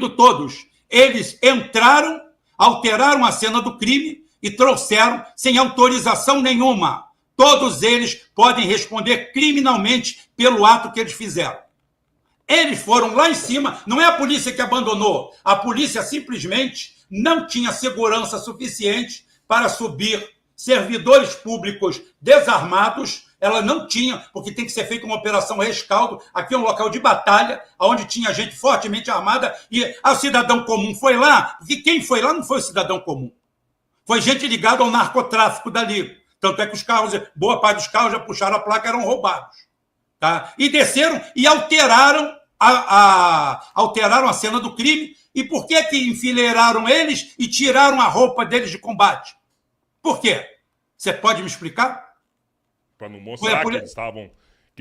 resumindo todos, eles entraram, alteraram a cena do crime e trouxeram sem autorização nenhuma. Todos eles podem responder criminalmente pelo ato que eles fizeram. Eles foram lá em cima, não é a polícia que abandonou, a polícia simplesmente não tinha segurança suficiente para subir servidores públicos desarmados, ela não tinha, porque tem que ser feita uma operação rescaldo, aqui é um local de batalha, onde tinha gente fortemente armada, e o cidadão comum foi lá, porque quem foi lá não foi o cidadão comum, foi gente ligada ao narcotráfico dali, tanto é que os carros, boa parte dos carros já puxaram a placa, eram roubados. Tá? E desceram e alteraram a cena do crime. E por que enfileiraram eles e tiraram a roupa deles de combate? Por quê? Você pode me explicar? Para não mostrar que eles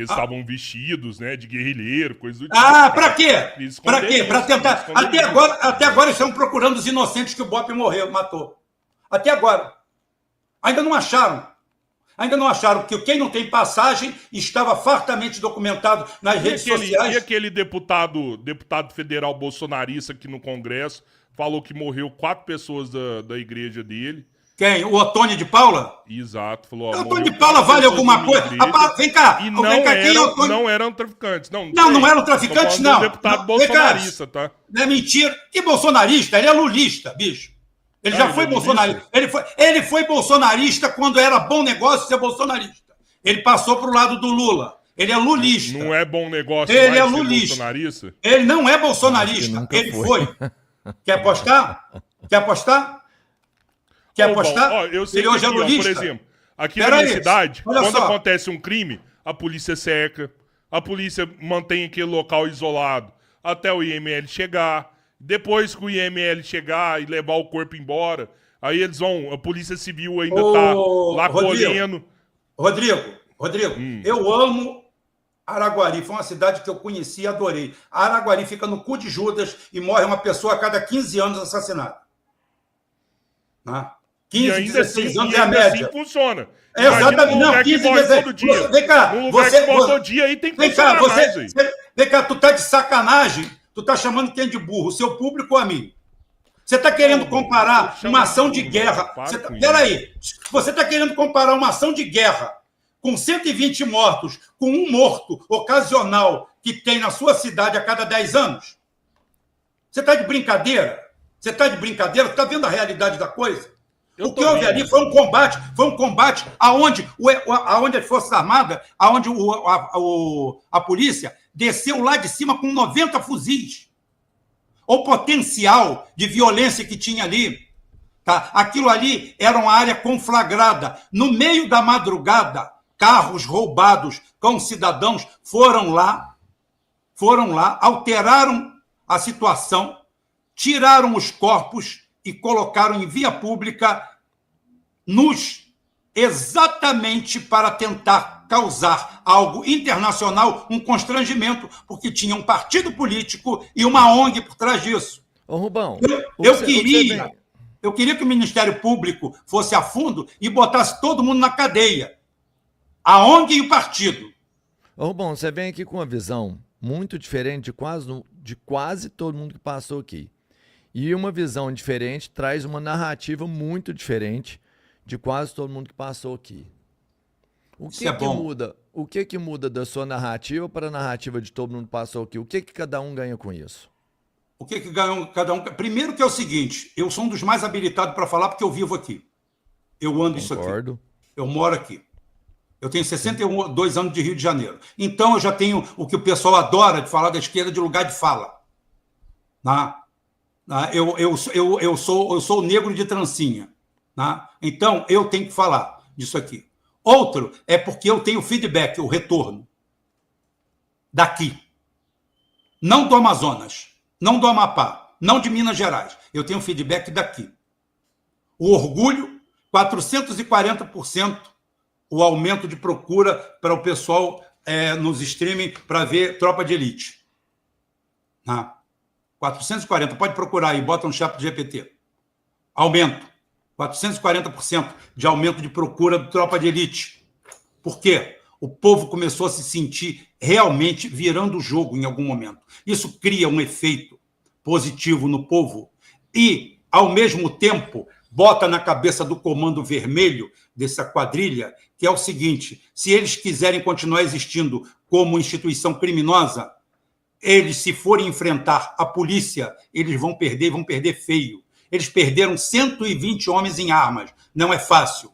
estavam vestidos, né, de guerrilheiro, coisa do tipo. Para quê? Para quê? Para tentar. Até agora eles estão procurando os inocentes que o Bop matou. Até agora. Ainda não acharam. Ainda não acharam que quem não tem passagem estava fartamente documentado nas redes sociais. E aquele deputado federal bolsonarista aqui no Congresso falou que morreu 4 pessoas da igreja dele. Quem? O Otônio de Paula? Exato. Falou, o Otônio de Paula vale alguma coisa? Vem cá. E não eram traficantes. Não eram traficantes, não. Um deputado bolsonarista, tá? Não é mentira. Que bolsonarista? Ele é lulista, bicho. Ele já foi bolsonarista. Ele foi bolsonarista quando era bom negócio ser bolsonarista. Ele passou para o lado do Lula. Ele é lulista. Não é bom negócio ele é lulista. Bolsonarista? Ele não é bolsonarista. Ele foi. Quer apostar? Quer apostar? Quer apostar? Eu sei ele hoje é lulista. Por exemplo, aqui na minha cidade, quando acontece um crime, a polícia cerca, a polícia mantém aquele local isolado até o IML chegar. Depois que o IML chegar e levar o corpo embora, aí eles vão, a Polícia Civil ainda tá lá colhendo. Rodrigo, eu amo Araguari, foi uma cidade que eu conheci e adorei. Araguari fica no cu de Judas e morre uma pessoa a cada 15 anos assassinada. 15, 16 anos é a média. Assim funciona. Exatamente, não, 15, 16 todo dia. Vem cá, todo dia aí tem que funcionar mais aí. Vem cá, tu tá de sacanagem. Tu está chamando quem de burro? O seu público ou a mim? Você está querendo comparar uma ação de guerra... Peraí. Você está querendo comparar uma ação de guerra com 120 mortos, com um morto ocasional que tem na sua cidade a cada 10 anos? Você está de brincadeira? Você está de brincadeira? Você está vendo a realidade da coisa? O que houve ali foi um combate aonde as Forças Armadas, aonde a polícia desceu lá de cima com 90 fuzis. O potencial de violência que tinha ali. Tá? Aquilo ali era uma área conflagrada. No meio da madrugada, carros roubados com cidadãos foram lá, alteraram a situação, tiraram os corpos e colocaram em via pública exatamente para tentar causar algo internacional, um constrangimento, porque tinha um partido político e uma ONG por trás disso. Ô, Rubão, eu queria que o Ministério Público fosse a fundo e botasse todo mundo na cadeia. A ONG e o partido. Ô, Rubão, você vem aqui com uma visão muito diferente de quase todo mundo que passou aqui. E uma visão diferente traz uma narrativa muito diferente de quase todo mundo que passou aqui. O que muda da sua narrativa para a narrativa de todo mundo que passou aqui? O que cada um ganha com isso? O que ganha cada um? Primeiro que é o seguinte, eu sou um dos mais habilitados para falar porque eu vivo aqui. Eu ando isso aqui. Eu moro aqui. Eu tenho 62 anos de Rio de Janeiro. Então eu já tenho o que o pessoal adora de falar da esquerda de lugar de fala. Eu sou o negro de trancinha. Então, eu tenho que falar disso aqui. Outro é porque eu tenho feedback, o retorno daqui. Não do Amazonas, não do Amapá, não de Minas Gerais. Eu tenho feedback daqui. O orgulho, 440% o aumento de procura para o pessoal nos streaming para ver Tropa de Elite. 440, pode procurar aí, bota no chat do GPT. Aumento. 440% de aumento de procura do Tropa de Elite. Por quê? O povo começou a se sentir realmente virando o jogo em algum momento. Isso cria um efeito positivo no povo e, ao mesmo tempo, bota na cabeça do Comando Vermelho, dessa quadrilha, que é o seguinte: se eles quiserem continuar existindo como instituição criminosa, eles, se forem enfrentar a polícia, eles vão perder feio. Eles perderam 120 homens em armas. Não é fácil.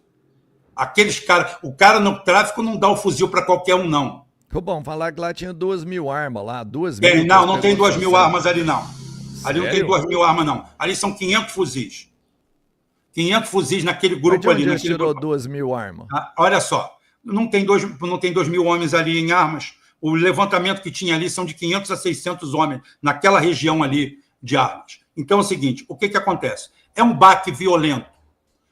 Aqueles caras, o cara no tráfico não dá o fuzil para qualquer um, não. Bom, falar que lá tinha 2.000 armas lá, 2.000. Não tem 2.000 armas ali, não. Ali não tem 2.000 armas, não. Ali são 500 fuzis. 500 fuzis naquele grupo ali. Onde tirou 2.000 armas? Olha só, não tem 2.000 homens ali em armas. O levantamento que tinha ali são de 500 a 600 homens naquela região ali de armas. Então é o seguinte, o que acontece? É um baque violento.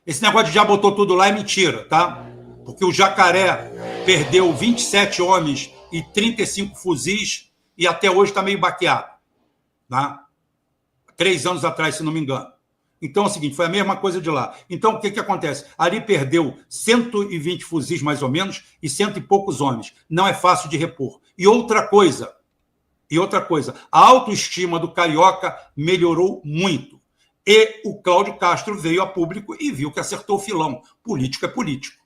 Esse negócio de já botou tudo lá é mentira, tá? Porque o Jacaré perdeu 27 homens e 35 fuzis e até hoje está meio baqueado. Tá? 3 anos atrás, se não me engano. Então é o seguinte, foi a mesma coisa de lá. Então o que acontece? Ali perdeu 120 fuzis, mais ou menos, e 100 e poucos homens. Não é fácil de repor. E outra coisa, a autoestima do carioca melhorou muito. E o Cláudio Castro veio a público e viu que acertou o filão. Político é político.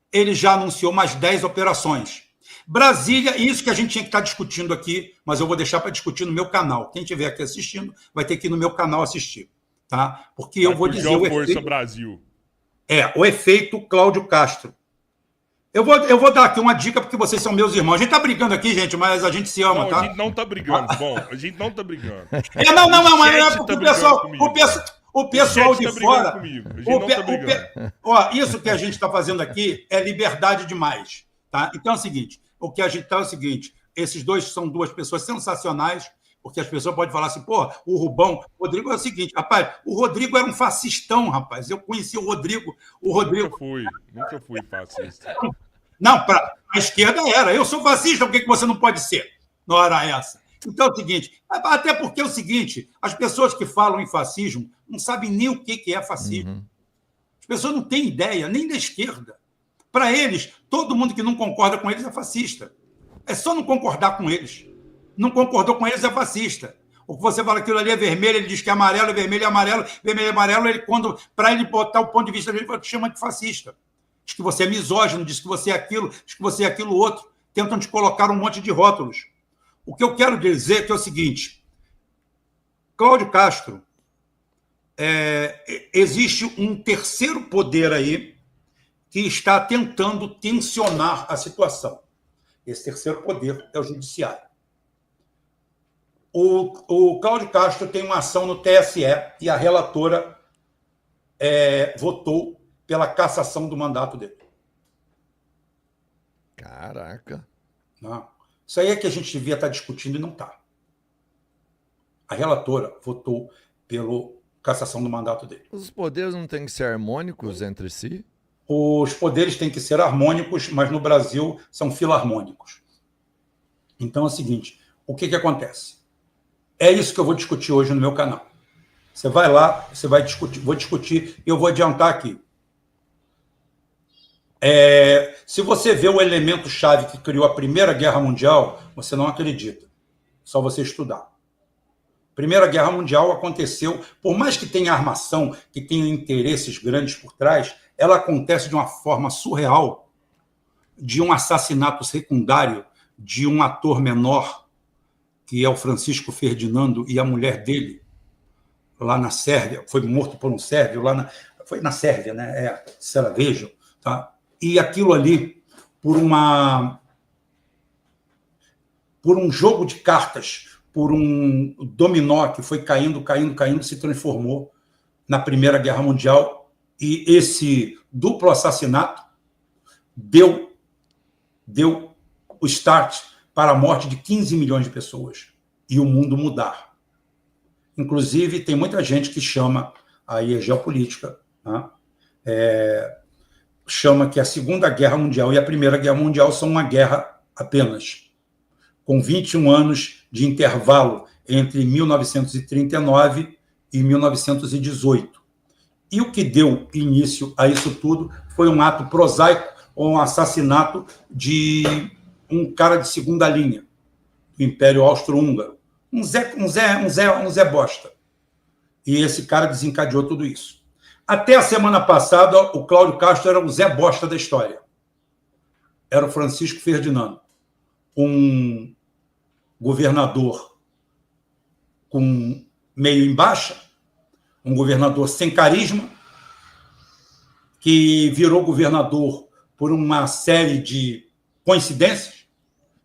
Ele já anunciou mais 10 operações. Brasília, isso que a gente tinha que estar discutindo aqui, mas eu vou deixar para discutir no meu canal. Quem estiver aqui assistindo vai ter que ir no meu canal assistir. Tá? Porque eu vou dizer o Força efeito... Brasil. O efeito Cláudio Castro. Eu vou dar aqui uma dica, porque vocês são meus irmãos. A gente tá brigando aqui, gente, mas a gente se ama, tá? A gente não tá brigando. Bom, a gente não tá brigando. Não, mas é porque o pessoal de fora... Isso que a gente está fazendo aqui é liberdade demais, tá? Então é o seguinte, esses dois são duas pessoas sensacionais, porque as pessoas podem falar assim, pô, o Rubão, o Rodrigo é o seguinte, rapaz, o Rodrigo era um fascistão, rapaz. Eu conheci o Rodrigo. Nunca fui fascista. Não, para a esquerda era. Eu sou fascista, por que você não pode ser na hora essa? Então é o seguinte, até porque é o seguinte, as pessoas que falam em fascismo não sabem nem o que é fascismo. Uhum. As pessoas não têm ideia, nem da esquerda. Para eles, todo mundo que não concorda com eles é fascista. É só não concordar com eles. Não concordou com eles é fascista. O que você fala, aquilo ali é vermelho, ele diz que é amarelo, é vermelho, é amarelo, vermelho, é amarelo, para ele botar o ponto de vista dele, ele chama de fascista. Diz que você é misógino, diz que você é aquilo, diz que você é aquilo outro. Tentam te colocar um monte de rótulos. O que eu quero dizer é o seguinte, Cláudio Castro, existe um terceiro poder aí que está tentando tensionar a situação. Esse terceiro poder é o judiciário. O Cláudio Castro tem uma ação no TSE e a relatora votou pela cassação do mandato dele. Caraca. Não. Isso aí é que a gente devia estar discutindo e não está. A relatora votou pela cassação do mandato dele. Os poderes não têm que ser harmônicos entre si? Os poderes têm que ser harmônicos, mas no Brasil são filarmônicos. Então é o seguinte, o que acontece? É isso que eu vou discutir hoje no meu canal. Você vai lá, você vai discutir, vou discutir e eu vou adiantar aqui. Se você vê o elemento-chave que criou a Primeira Guerra Mundial, você não acredita. Só você estudar. Primeira Guerra Mundial aconteceu, por mais que tenha armação, que tenha interesses grandes por trás, ela acontece de uma forma surreal, de um assassinato secundário de um ator menor, que é o Francisco Ferdinando, e a mulher dele, lá na Sérvia, foi morto por um sérvio, foi na Sérvia, né? Sarajevo, tá? E aquilo ali, por um jogo de cartas, por um dominó que foi caindo, se transformou na Primeira Guerra Mundial, e esse duplo assassinato deu o start para a morte de 15 milhões de pessoas e o mundo mudar. Inclusive, tem muita gente que chama, aí é geopolítica, né? Chama que a Segunda Guerra Mundial e a Primeira Guerra Mundial são uma guerra apenas, com 21 anos de intervalo entre 1939 e 1918. E o que deu início a isso tudo foi um ato prosaico, ou um assassinato de um cara de segunda linha, do Império Austro-Húngaro, Um Zé Bosta. E esse cara desencadeou tudo isso. Até a semana passada, o Cláudio Castro era o Zé Bosta da história. Era o Francisco Ferdinando, um governador com meio em baixa, um governador sem carisma, que virou governador por uma série de coincidências,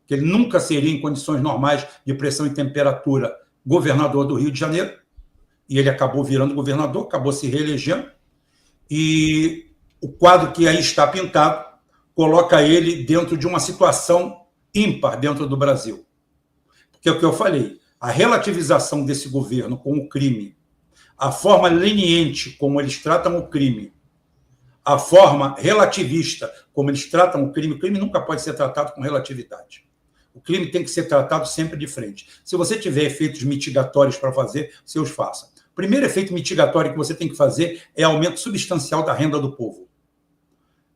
que ele nunca seria, em condições normais de pressão e temperatura, governador do Rio de Janeiro, e ele acabou virando governador, acabou se reelegendo, e o quadro que aí está pintado coloca ele dentro de uma situação ímpar dentro do Brasil. Porque é o que eu falei, a relativização desse governo com o crime, a forma leniente como eles tratam o crime, a forma relativista como eles tratam o crime nunca pode ser tratado com relatividade. O crime tem que ser tratado sempre de frente. Se você tiver efeitos mitigatórios para fazer, você os faça. O primeiro efeito mitigatório que você tem que fazer é aumento substancial da renda do povo.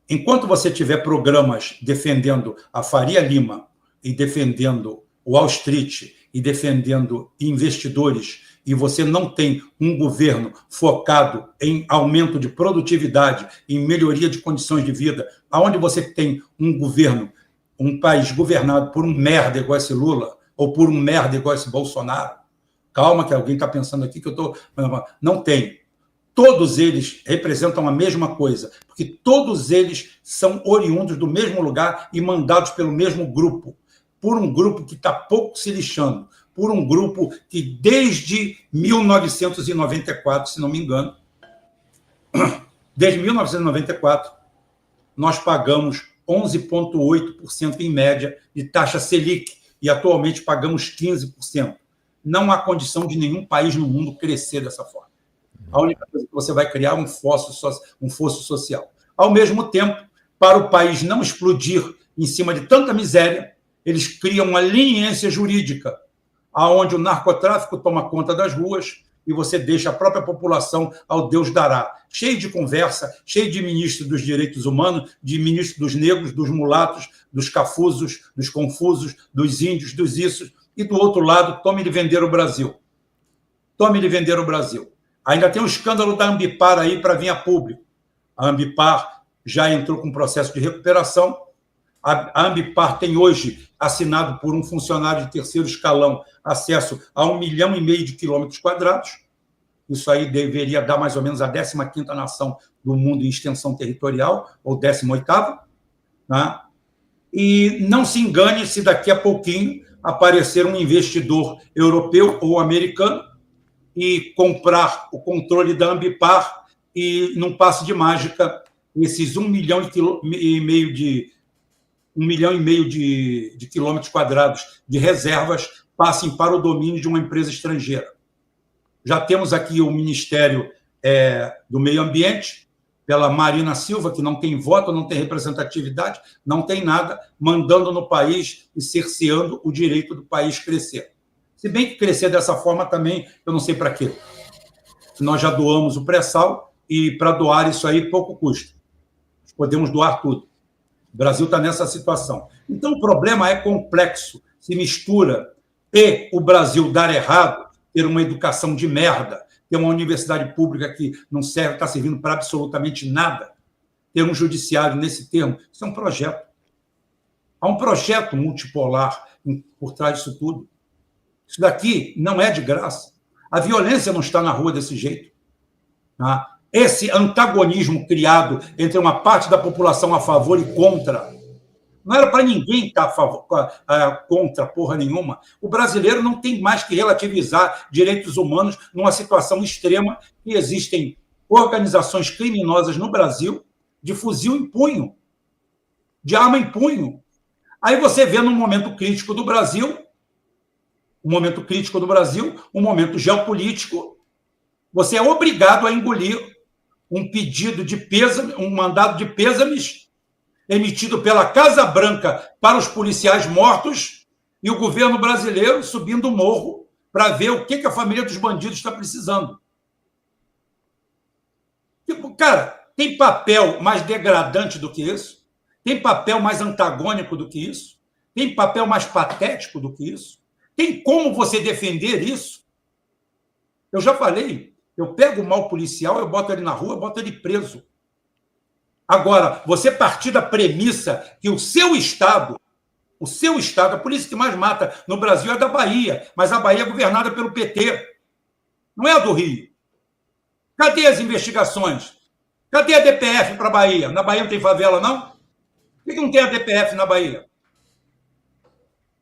Enquanto você tiver programas defendendo a Faria Lima e defendendo o Wall Street e defendendo investidores, e você não tem um governo focado em aumento de produtividade, em melhoria de condições de vida, aonde você tem um governo, um país governado por um merda igual esse Lula, ou por um merda igual esse Bolsonaro, calma que alguém está pensando aqui que eu estou... Não tem. Todos eles representam a mesma coisa, porque todos eles são oriundos do mesmo lugar e mandados pelo mesmo grupo, por um grupo que está pouco se lixando, por um grupo que desde 1994, se não me engano, desde 1994, nós pagamos 11,8% em média de taxa Selic e atualmente pagamos 15%. Não há condição de nenhum país no mundo crescer dessa forma. A única coisa que você vai criar é um fosso social. Ao mesmo tempo, para o país não explodir em cima de tanta miséria, eles criam uma leniência jurídica, onde o narcotráfico toma conta das ruas e você deixa a própria população ao Deus dará. Cheio de conversa, cheio de ministro dos direitos humanos, de ministro dos negros, dos mulatos, dos cafusos, dos confusos, dos índios, dos isso. E, do outro lado, tome-lhe vender o Brasil. Tome-lhe vender o Brasil. Ainda tem um escândalo da Ambipar aí para vir a público. A Ambipar já entrou com processo de recuperação. A Ambipar tem hoje, assinado por um funcionário de terceiro escalão, acesso a 1,5 milhão de quilômetros quadrados. Isso aí deveria dar mais ou menos a 15ª nação do mundo em extensão territorial, ou 18ª. Né? E não se engane se daqui a pouquinho aparecer um investidor europeu ou americano e comprar o controle da Ambipar e, num passe de mágica, esses 1,5 milhão de quilômetros quadrados de reservas passem para o domínio de uma empresa estrangeira. Já temos aqui o Ministério do Meio Ambiente, pela Marina Silva, que não tem voto, não tem representatividade, não tem nada, mandando no país e cerceando o direito do país crescer. Se bem que crescer dessa forma também, eu não sei para quê. Nós já doamos o pré-sal e para doar isso aí pouco custa. Podemos doar tudo. O Brasil está nessa situação. Então, o problema é complexo, se mistura, e o Brasil dar errado, ter uma educação de merda, ter uma universidade pública que não serve, está servindo para absolutamente nada, ter um judiciário nesse termo, isso é um projeto. Há um projeto multipolar por trás disso tudo. Isso daqui não é de graça. A violência não está na rua desse jeito. Tá? Esse antagonismo criado entre uma parte da população a favor e contra, não era para ninguém estar contra porra nenhuma. O brasileiro não tem mais que relativizar direitos humanos numa situação extrema que existem organizações criminosas no Brasil de fuzil em punho, de arma em punho. Aí você vê num momento crítico do Brasil, um momento geopolítico, você é obrigado a engolir um pedido de pêsame, um mandado de pêsames emitido pela Casa Branca para os policiais mortos e o governo brasileiro subindo o morro para ver o que a família dos bandidos está precisando. Tipo, cara, tem papel mais degradante do que isso? Tem papel mais antagônico do que isso? Tem papel mais patético do que isso? Tem como você defender isso? Eu já falei, eu pego o mau policial, eu boto ele na rua, eu boto ele preso. Agora, você partir da premissa que o seu Estado, a polícia que mais mata no Brasil é da Bahia, mas a Bahia é governada pelo PT, não é a do Rio. Cadê as investigações? Cadê a DPF para a Bahia? Na Bahia não tem favela, não? Por que não tem a DPF na Bahia?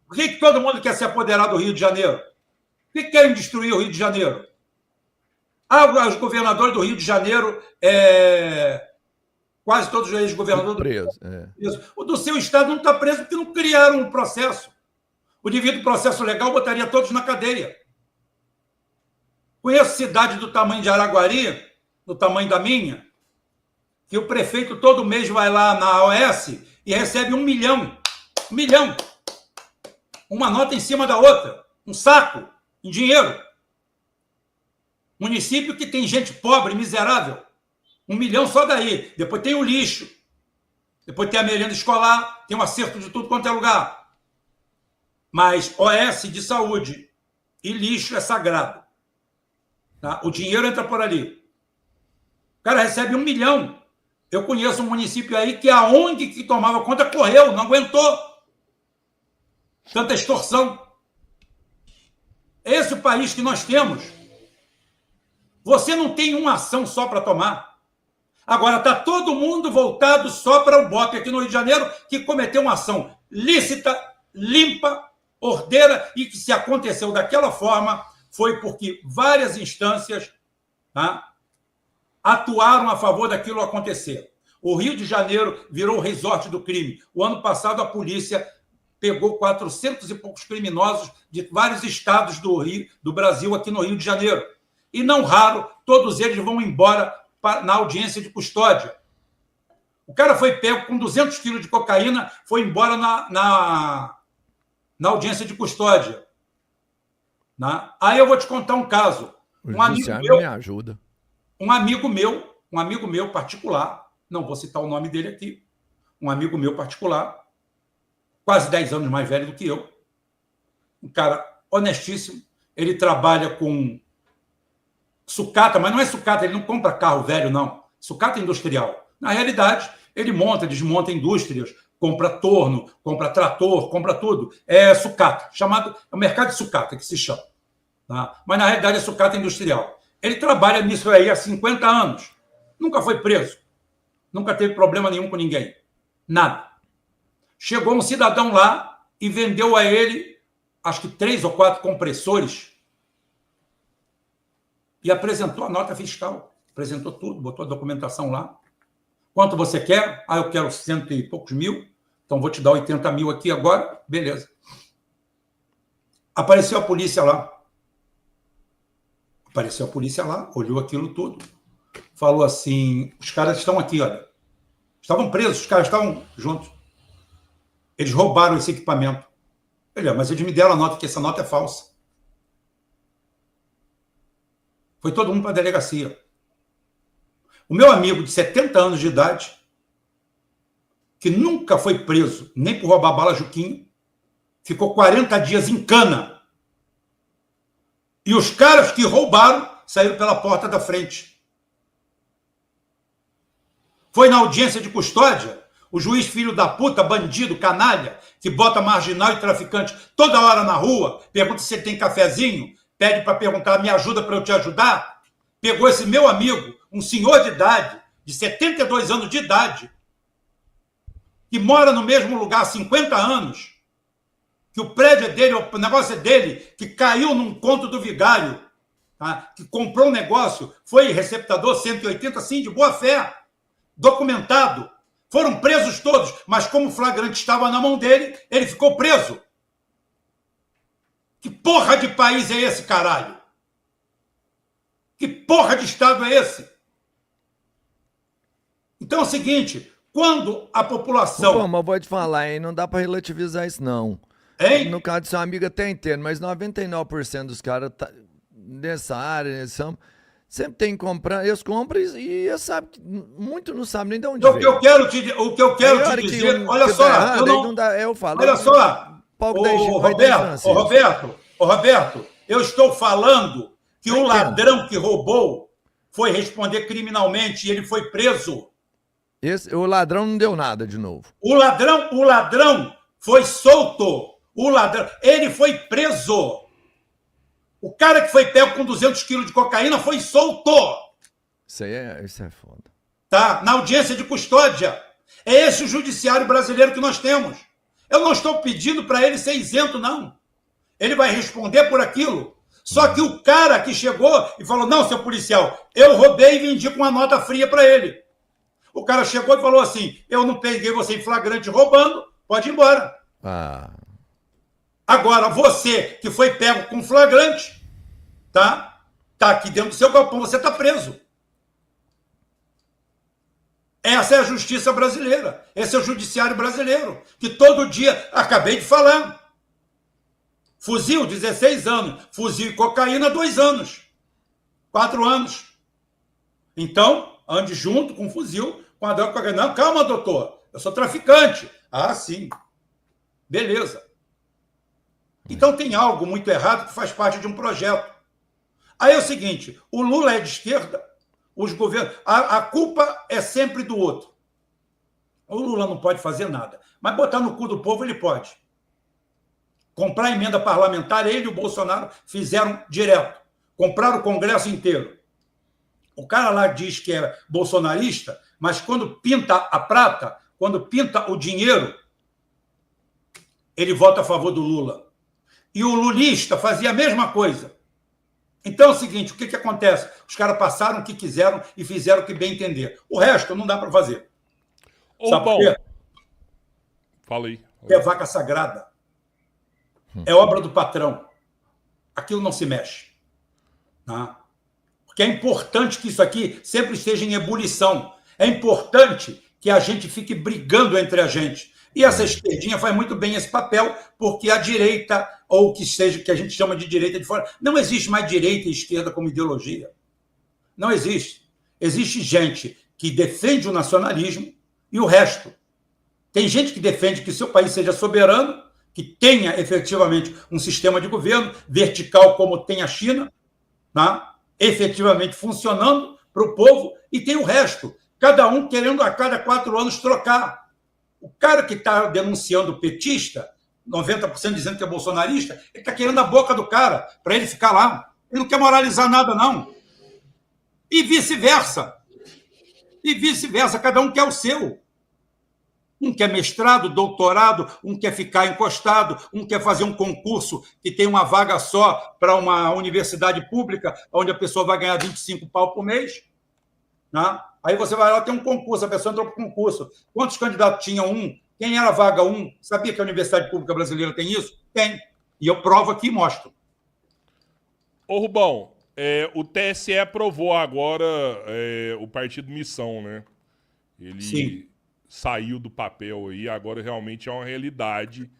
Por que todo mundo quer se apoderar do Rio de Janeiro? Por que querem destruir o Rio de Janeiro? Os governadores do Rio de Janeiro, quase todos os ex-governadores... Preso, O do seu estado não está preso porque não criaram um processo. O devido processo legal botaria todos na cadeia. Conheço cidade do tamanho de Araguari, do tamanho da minha, que o prefeito todo mês vai lá na OS e recebe 1 milhão. 1 milhão. Uma nota em cima da outra. Um saco em dinheiro. Município que tem gente pobre, miserável. 1 milhão só daí. Depois tem o lixo. Depois tem a merenda escolar. Tem um acerto de tudo quanto é lugar. Mas OS de saúde e lixo é sagrado. Tá? O dinheiro entra por ali. O cara recebe 1 milhão. Eu conheço um município aí que a ONG que tomava conta correu, não aguentou. Tanta extorsão. Esse é o país que nós temos. Você não tem uma ação só para tomar. Agora, está todo mundo voltado só para o BOP aqui no Rio de Janeiro, que cometeu uma ação lícita, limpa, ordeira, e que se aconteceu daquela forma, foi porque várias instâncias, tá, atuaram a favor daquilo acontecer. O Rio de Janeiro virou o resort do crime. O ano passado, a polícia pegou 400 e poucos criminosos de vários estados do Brasil aqui no Rio de Janeiro. E, não raro, todos eles vão embora na audiência de custódia. O cara foi pego com 200 quilos de cocaína, foi embora na audiência de custódia. Aí eu vou te contar um caso. Um amigo meu me ajuda. Um amigo meu particular, não vou citar o nome dele aqui, um amigo meu particular, quase 10 anos mais velho do que eu, um cara honestíssimo, ele trabalha com sucata, mas não é sucata, ele não compra carro velho, não. Sucata industrial. Na realidade, ele monta, desmonta indústrias, compra torno, compra trator, compra tudo. É sucata, é o mercado de sucata que se chama. Tá? Mas, na realidade, é sucata industrial. Ele trabalha nisso aí há 50 anos. Nunca foi preso. Nunca teve problema nenhum com ninguém. Nada. Chegou um cidadão lá e vendeu a ele, acho que 3 ou 4 compressores, e apresentou a nota fiscal. Apresentou tudo, botou a documentação lá. Quanto você quer? Eu quero 100 e poucos mil. Então, vou te dar 80 mil aqui agora. Beleza. Apareceu a polícia lá. Olhou aquilo tudo. Falou assim, os caras estão aqui, olha. Estavam presos, os caras estavam juntos. Eles roubaram esse equipamento. Mas eles me deram a nota, que essa nota é falsa. Foi todo mundo para a delegacia. O meu amigo de 70 anos de idade, que nunca foi preso, nem por roubar bala Juquinho, ficou 40 dias em cana. E os caras que roubaram saíram pela porta da frente. Foi na audiência de custódia, o juiz filho da puta, bandido, canalha, que bota marginal e traficante toda hora na rua, pergunta se ele tem cafezinho, pede para perguntar, me ajuda para eu te ajudar. Pegou esse meu amigo, um senhor de idade, de 72 anos de idade, que mora no mesmo lugar há 50 anos, que o prédio é dele, o negócio é dele, que caiu num conto do vigário, tá? Que comprou um negócio, foi receptador 180, sim, de boa fé, documentado. Foram presos todos, mas como o flagrante estava na mão dele, ele ficou preso. Que porra de país é esse, caralho? Que porra de Estado é esse? Então é o seguinte, quando a população... Pô, mas vou te falar, hein? Não dá para relativizar isso, não. Hein? No caso do seu amigo até entendo, mas 99% dos caras nessa área, sempre tem que comprar, eles compram e eles sabem, muito não sabem nem de onde veio. O que eu quero te dizer, olha só, eu falo. Olha só, Roberto, Ô, Roberto, eu estou falando que o ladrão que roubou foi responder criminalmente e ele foi preso. O ladrão não deu nada de novo. O ladrão foi solto. Ele foi preso. O cara que foi pego com 200 quilos de cocaína foi solto. Isso é foda. Tá? Na audiência de custódia. É esse o judiciário brasileiro que nós temos. Eu não estou pedindo para ele ser isento, não. Ele vai responder por aquilo. Só que o cara que chegou e falou, não, seu policial, eu roubei e vendi com uma nota fria para ele. O cara chegou e falou assim, eu não peguei você em flagrante roubando, pode ir embora. Agora, você que foi pego com flagrante, tá aqui dentro do seu galpão, você tá preso. Essa é a justiça brasileira. Esse é o judiciário brasileiro, que todo dia, acabei de falar, fuzil, 16 anos, fuzil e cocaína, 2 anos, 4 anos. Então, ande junto com o fuzil, com a droga, cocaína. Não, calma, doutor, eu sou traficante. Ah, sim. Beleza. Então tem algo muito errado que faz parte de um projeto. Aí é o seguinte, o Lula é de esquerda, os governos, a culpa é sempre do outro. O Lula não pode fazer nada, mas botar no cu do povo ele pode. Comprar emenda parlamentar, ele e o Bolsonaro fizeram direto. Compraram o Congresso inteiro. O cara lá diz que é bolsonarista, mas quando pinta a prata, quando pinta o dinheiro, ele vota a favor do Lula. E o lulista fazia a mesma coisa. Então é o seguinte, o que acontece? Os caras passaram o que quiseram e fizeram o que bem entender. O resto não dá para fazer. Sabe por quê? Fala aí. É vaca sagrada. É obra do patrão. Aquilo não se mexe. Tá? Porque é importante que isso aqui sempre esteja em ebulição. É importante que a gente fique brigando entre a gente. E essa esquerdinha faz muito bem esse papel, porque a direita, ou que seja, que a gente chama de direita de fora, não existe mais direita e esquerda como ideologia. Não existe. Existe gente que defende o nacionalismo e o resto. Tem gente que defende que seu país seja soberano, que tenha efetivamente um sistema de governo vertical como tem a China, tá? Efetivamente funcionando para o povo, e tem o resto. Cada um querendo a cada 4 anos trocar. O cara que está denunciando o petista, 90% dizendo que é bolsonarista, ele está querendo a boca do cara, para ele ficar lá. Ele não quer moralizar nada, não. E vice-versa. E vice-versa, cada um quer o seu. Um quer mestrado, doutorado, um quer ficar encostado, um quer fazer um concurso que tem uma vaga só para uma universidade pública, onde a pessoa vai ganhar 25 pau por mês. Né? Aí você vai lá, tem um concurso, a pessoa entrou para o concurso. Quantos candidatos tinham um? Quem era a vaga 1? Sabia que a Universidade Pública Brasileira tem isso? Tem. E eu provo aqui e mostro. Ô, Rubão, o TSE aprovou agora o Partido Missão, né? Ele saiu do papel aí, agora realmente é uma realidade.